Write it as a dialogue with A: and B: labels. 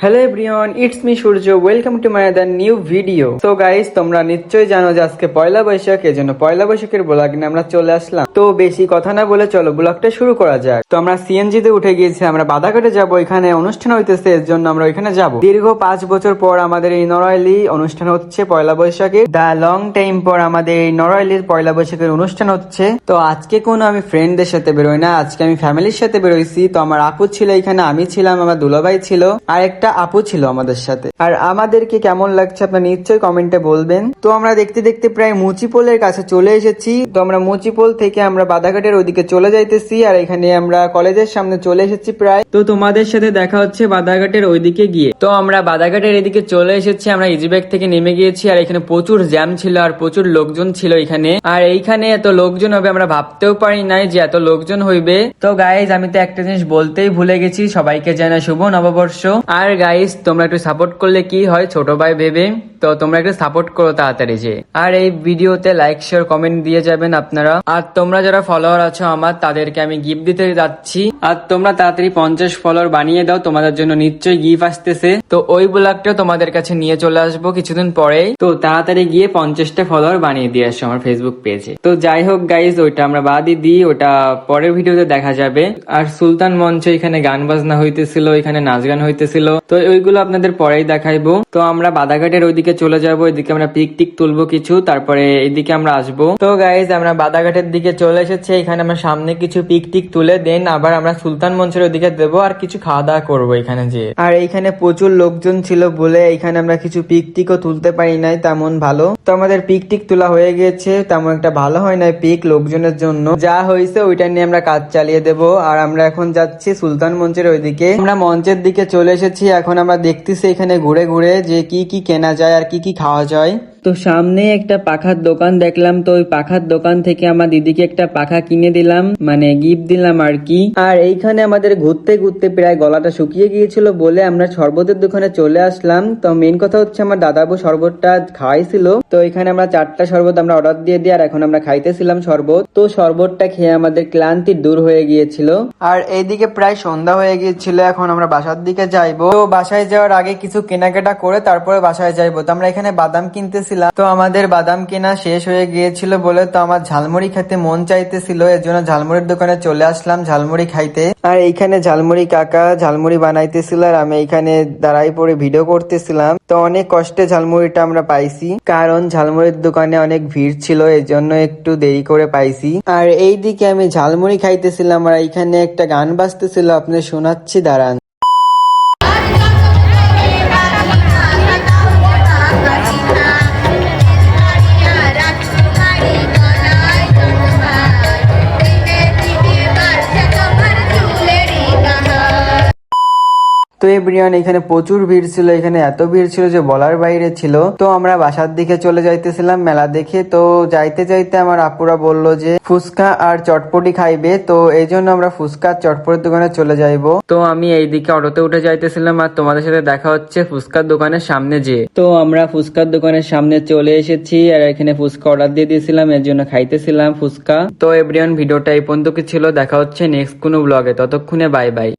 A: Hello everyone, it's me Surya. Welcome to my other new video. So guys, তোমরা নিশ্চয়ই জানো যে আজকে পয়লা বৈশাখ, এজন্য পয়লা বৈশাখের ব্লগ নিয়ে আমরা চলে আসলাম। তো বেশি কথা না বলে চলো ব্লগটা শুরু করা যাক। তো আমরা সিএনজি তে উঠে গিয়েছি, আমরা বাদাঘাটে যাব, এখানে অনুষ্ঠান হইতেছে, এর জন্য আমরা ওইখানে যাব। দীর্ঘ 5 বছর পর আমাদের এই নড়াইলি অনুষ্ঠান হচ্ছে পয়লা বৈশাখের। দা লং টাইম পর আমাদের এই নড়াইলির পয়লা বৈশাখের অনুষ্ঠান হচ্ছে। তো আজকে কোনো আমি ফ্রেন্ডদের সাথে বেরোই না, আজকে আমি ফ্যামিলির সাথে বেরোইছি। তো আমার আপু ছিল এখানে, আমি ছিলাম, আমার দুলাভাই ছিল, আর একটা আপু ছিল আমাদের সাথে। আর আমাদেরকে কেমন লাগছে আপনারা নিশ্চয়ই কমেন্টে বলবেন। তো আমরা দেখতে দেখতে প্রায় মুচিপোলের কাছে চলে এসেছি। তো আমরা মুচিপোল থেকে আমরা বাদাঘাটের ওইদিকে চলে যাইতেছি, আর এখানে আমরা কলেজের সামনে চলে এসেছি প্রায়। তো তোমাদের সাথে দেখা হচ্ছে বাদাঘাটের ওইদিকে গিয়ে। তো আমরা বাদাঘাটের এদিকে চলে এসেছি, আমরা ইজিব্যাগ থেকে নেমে গিয়েছি, আর এখানে প্রচুর জ্যাম ছিল আর প্রচুর লোকজন ছিল এখানে। আর এইখানে এত লোকজন হবে আমরা ভাবতেও পারি নাই যে এত লোকজন হইবে। তো গাইজ, আমি তো একটা জিনিস বলতেই ভুলে গেছি, সবাইকে জানাই শুভ নববর্ষ। আর গাইজ, তোমরা একটু সাপোর্ট করলে কি হয়, ছোট ভাই ভেবে। তো তোমরা একটু সাপোর্ট করো তাড়াতাড়ি যে। আর এই ভিডিওতে লাইক শেয়ার কমেন্ট দিয়ে যাবেন আপনারা। আর তোমরা যারা ফলোয়ার আছো আমার, তাদেরকে আমি গিফট দিতে যাচ্ছি। আর তোমরা তাড়াতাড়ি 50 ফলোয়ার বানিয়ে দাও, তোমাদের জন্য নিশ্চয়ই গিফট আসতেছে। তো ওই ব্লগটা তোমাদের কাছে নিয়ে চলে আসবো কিছুদিন পরেই। তো তাড়াতাড়ি গিয়ে 50টা ফলোয়ার বানিয়ে দিয়ে আসো আমার ফেসবুক পেজে। তো যাই হোক গাইজ, ওইটা আমরা বাদই দিই, ওটা পরের ভিডিওতে দেখা যাবে। আর সুলতান মঞ্চ, এখানে গান বাজনা হইতেছিল, এখানে নাচ গান হইতেছিল, তো ওইগুলো আপনাদের পরেই দেখাইবো। তো আমরা বাদাঘাটের ওইদিকে চলে যাবো, এদিকে আমরা পিক টিক তুলবো কিছু, তারপরে এইদিকে আমরা আসবো। তো গাইজ, আমরা বাদাঘাটের দিকে চলে এসেছি, এখানে আমরা সামনে কিছু পিক টিক তুলে দেন আবার আমরা সুলতান মঞ্চের ওইদিকে দেবো, আর কিছু খাওয়া দাওয়া করবো এখানে যে। আর এইখানে প্রচুর লোকজন ছিল বলে এখানে আমরা কিছু পিক টিকও তুলতে পারি নাই তেমন ভালো। তো আমাদের পিক টিক তোলা হয়ে গেছে, তেমন একটা ভালো হয় নাই পিক লোকজনের জন্য। যা হয়েছে ওইটা নিয়ে আমরা কাজ চালিয়ে দেবো। আর আমরা এখন যাচ্ছি সুলতান মঞ্চের ওইদিকে। আমরা মঞ্চের দিকে চলে এসেছি, এখন আমরা দেখতেছি এখানে ঘুরে ঘুরে যে কি কি কেনা যায় আর কি কি খাওয়া যায়। তো সামনে একটা পাখার দোকান দেখলাম, তো ওই পাখার দোকান থেকে আমার দিদিকে একটা পাখা কিনে দিলাম, মানে গিফট দিলাম আর কি। আর এইখানে আমাদের ঘুরতে ঘুরতে প্রায় গলাটা শুকিয়ে গিয়েছিল বলে আমরা শরবতের দোকানে চলে আসলাম। তো মেন কথা হচ্ছে আমার দাদাবু শরবতটা খাওয়াইছিল। তো এখানে আমরা 4টা শরবত আমরা অর্ডার দিয়ে দিই, আর এখন আমরা খাইতেছিলাম শরবত। তো শরবতটা খেয়ে আমাদের ক্লান্তি দূর হয়ে গিয়েছিল। আর এইদিকে প্রায় সন্ধ্যা হয়ে গিয়েছিল, এখন আমরা বাসার দিকে যাইবো। তো বাসায় যাওয়ার আগে কিছু কেনাকাটা করে তারপরে বাসায় যাইবো। তো আমরা এখানে বাদাম কিনতেছিলাম, তো আমাদের বাদাম কেনা শেষ হয়ে গিয়েছিল বলে তো আমার ঝালমুড়ি খেতে মন চাইতেছিল, এর জন্য ঝালমুড়ির দোকানে চলে আসলাম ঝালমুড়ি খাইতে। আর এইখানে ঝালমুড়ি কাকা ঝালমুড়ি বানাইতেছিল, আর আমি এইখানে দাঁড়াই পড়ে ভিডিও করতেছিলাম। তো অনেক কষ্টে ঝালমুড়িটা আমরা পাইছি, কারণ ঝালমুড়ির দোকানে অনেক ভিড় ছিল, এর জন্য একটু দেরি করে পাইছি। আর এইদিকে আমি ঝালমুড়ি খাইতেছিলাম, আর এইখানে একটা গান বাজতেছিল, আপনাদের শোনাচ্ছি, দাঁড়ান। তো এভরিওয়ান, এখানে প্রচুর ভিড় ছিল, এখানে এত ভিড় ছিল যে বলার বাইরে ছিল। তো আমরা বাসার দিকে চলে যাইতেছিলাম মেলা দেখে। তো যাইতে যাইতে আমার আপুরা বললো যে ফুচকা আর চটপটি খাইবে, তো এই জন্য আমরা ফুচকা আর চটপটির দোকানে চলে যাইবো। তো আমি এইদিকে অটোতে উঠে যাইতেছিলাম, আর তোমাদের সাথে দেখা হচ্ছে ফুচকার দোকানের সামনে যে। তো আমরা ফুচকার দোকানের সামনে চলে এসেছি, আর এখানে ফুচকা অর্ডার দিয়ে দিয়েছিলাম, এর জন্য খাইতেছিলাম ফুচকা। তো এভরিওয়ান, ভিডিওটা এই পর্যন্ত কি ছিল, দেখা হচ্ছে নেক্সট কোনো ব্লগে, ততক্ষণে বাই বাই।